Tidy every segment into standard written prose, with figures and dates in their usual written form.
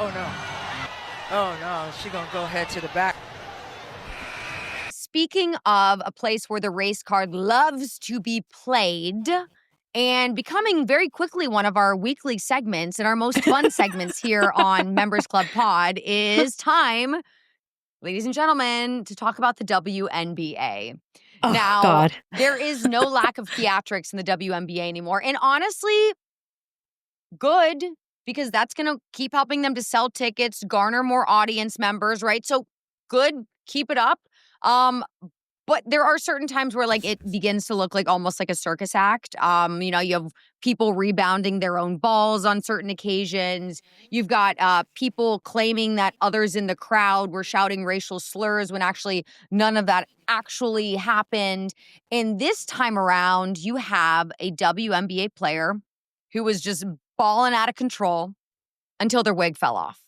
Oh, no. Oh, no. She gonna go head to the back. Speaking of a place where the race card loves to be played and becoming very quickly one of our weekly segments and our most fun segments here on Members Club Pod is time, ladies and gentlemen, to talk about the WNBA. Oh, Now, God. there is no lack of theatrics in the WNBA anymore. And honestly, good, because that's going to keep helping them to sell tickets, garner more audience members, right? So good, keep it up. But there are certain times where like it begins to look like almost like a circus act. You know, you have people rebounding their own balls on certain occasions. You've got people claiming that others in the crowd were shouting racial slurs when actually none of that actually happened. And this time around, you have a WNBA player who was just balling out of control until their wig fell off.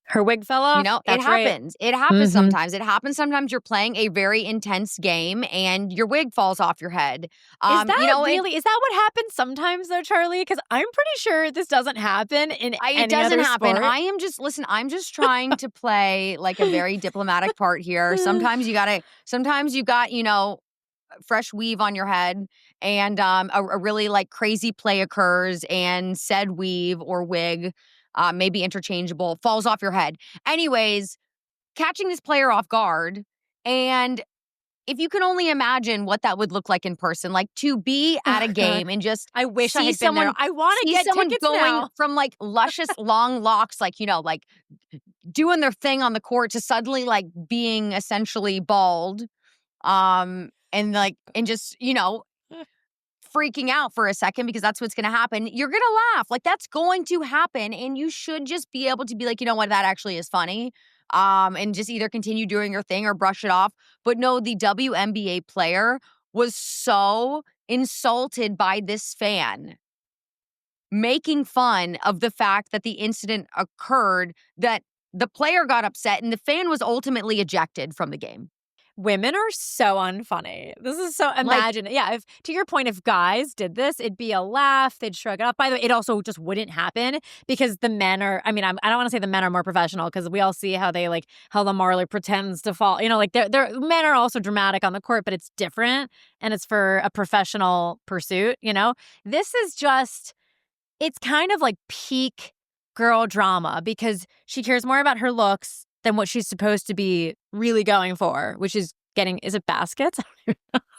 Her wig fell off? You know, That's it right. happens. It happens sometimes. It happens sometimes you're playing a very intense game and your wig falls off your head. Is that you know, is that what happens sometimes though, Charlie? Because I'm pretty sure this doesn't happen in any it doesn't other happen. sport. I'm just trying to play like a very diplomatic part here. Sometimes you got, you know, fresh weave on your head and a really like crazy play occurs and said weave or wig, maybe interchangeable, falls off your head. Anyways, catching this player off guard, and if you can only imagine what that would look like in person, like to be at a game and just I wish I see had been there. I want to see get someone tickets going now. from like luscious long locks, like, you know, like doing their thing on the court to suddenly like being essentially bald, and just, you know, freaking out for a second because that's what's going to happen. You're going to laugh. Like that's going to happen. And you should just be able to be like, you know what, that actually is funny. And just either continue doing your thing or brush it off. But no, the WNBA player was so insulted by this fan making fun of the fact that the incident occurred that the player got upset and the fan was ultimately ejected from the game. Women are so unfunny. This is so, imagine, if to your point, if guys did this, it'd be a laugh, they'd shrug it off. By the way, it also just wouldn't happen because the men are, I don't want to say the men are more professional because we all see how they like, how the Marley pretends to fall, you know, like they're men are also dramatic on the court, but it's different and it's for a professional pursuit, you know? This is just, it's kind of like peak girl drama because she cares more about her looks than what she's supposed to be really going for, which is is it baskets?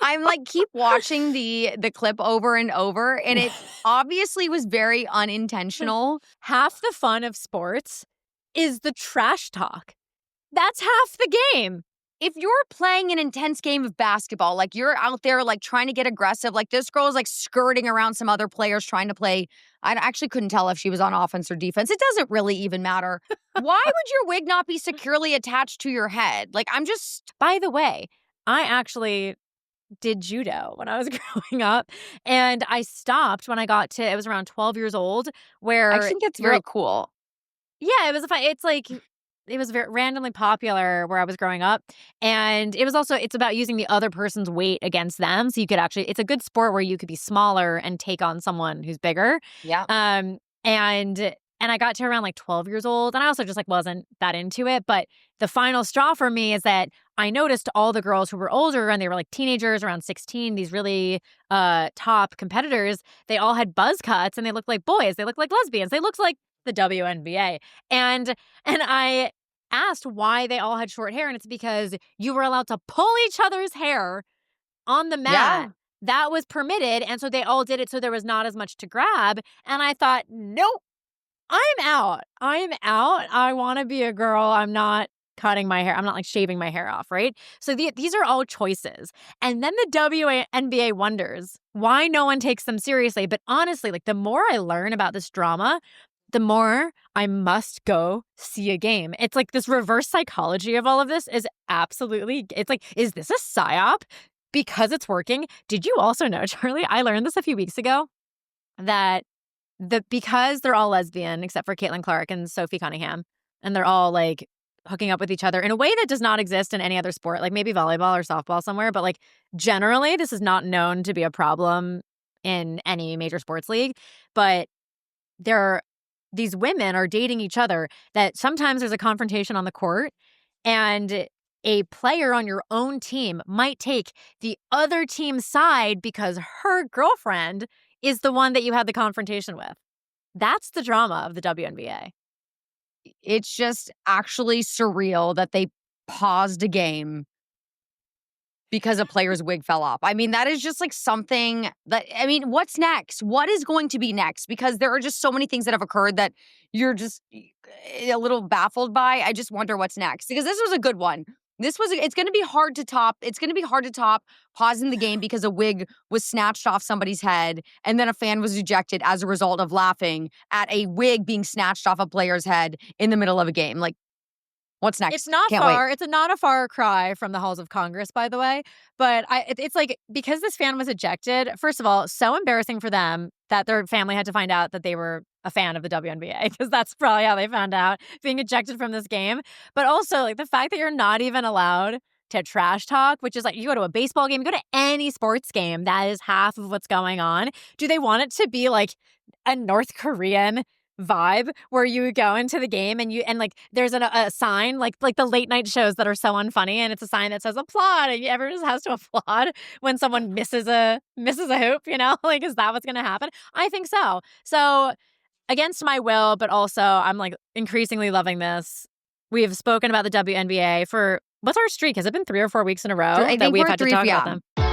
I'm like, keep watching the clip over and over, and it obviously was very unintentional. Half the fun of sports is the trash talk. That's half the game. If you're playing an intense game of basketball, like you're out there like trying to get aggressive, like this girl is like skirting around some other players trying to play. I actually couldn't tell if she was on offense or defense. It doesn't really even matter. Why would your wig not be securely attached to your head? Like By the way, I actually did judo when I was growing up, and I stopped when I got to, it was around 12 years old, where I think that's very cool. Yeah, it was it's like, it was very randomly popular where I was growing up. And it was also, it's about using the other person's weight against them. So you could actually, it's a good sport where you could be smaller and take on someone who's bigger. Yeah. And I got to around like 12 years old, and I also just like wasn't that into it. But the final straw for me is that I noticed all the girls who were older and they were like teenagers around 16, these really top competitors, they all had buzz cuts and they looked like boys. They looked like lesbians. They looked like the WNBA. And I asked why they all had short hair, and it's because you were allowed to pull each other's hair on the mat. Yeah. That was permitted, and so they all did it so there was not as much to grab. And I thought, nope, I'm out. I want to be a girl. I'm not cutting my hair. I'm not like shaving my hair off, right? So these are all choices. And then the WNBA wonders why no one takes them seriously. But honestly, like the more I learn about this drama, the more I must go see a game. It's like this reverse psychology of all of this is absolutely, it's like, is this a psyop? Because it's working. Did you also know, Charlie, I learned this a few weeks ago, that because they're all lesbian, except for Caitlin Clark and Sophie Cunningham, and they're all like hooking up with each other in a way that does not exist in any other sport, like maybe volleyball or softball somewhere, but like generally this is not known to be a problem in any major sports league. But they're these women are dating each other, that sometimes there's a confrontation on the court and a player on your own team might take the other team's side because her girlfriend is the one that you had the confrontation with. That's the drama of the WNBA. It's just actually surreal that they paused a game because a player's wig fell off. I mean, that is just like something that, I mean, what's next? What is going to be next? Because there are just so many things that have occurred that you're just a little baffled by. I just wonder what's next, because this was a good one. It's going to be hard to top. It's going to be hard to top pausing the game because a wig was snatched off somebody's head and then a fan was ejected as a result of laughing at a wig being snatched off a player's head in the middle of a game. Like, what's next? It's not Can't far. wait. It's not a far cry from the halls of Congress, by the way. But it's like, because this fan was ejected, first of all, so embarrassing for them that their family had to find out that they were a fan of the WNBA, because that's probably how they found out, being ejected from this game. But also, like, the fact that you're not even allowed to trash talk, which is like, you go to a baseball game, you go to any sports game, that is half of what's going on. Do they want it to be like a North Korean vibe where you go into the game and like there's a sign like the late night shows that are so unfunny, and it's a sign that says applaud, and everyone just has to applaud when someone misses a hoop, you know? Like, is that what's gonna happen? I think so. So against my will, but also I'm like increasingly loving this. We have spoken about the WNBA for, what's our streak? Has it been 3 or 4 weeks in a row I think that we've we're had to three, talk yeah. about them?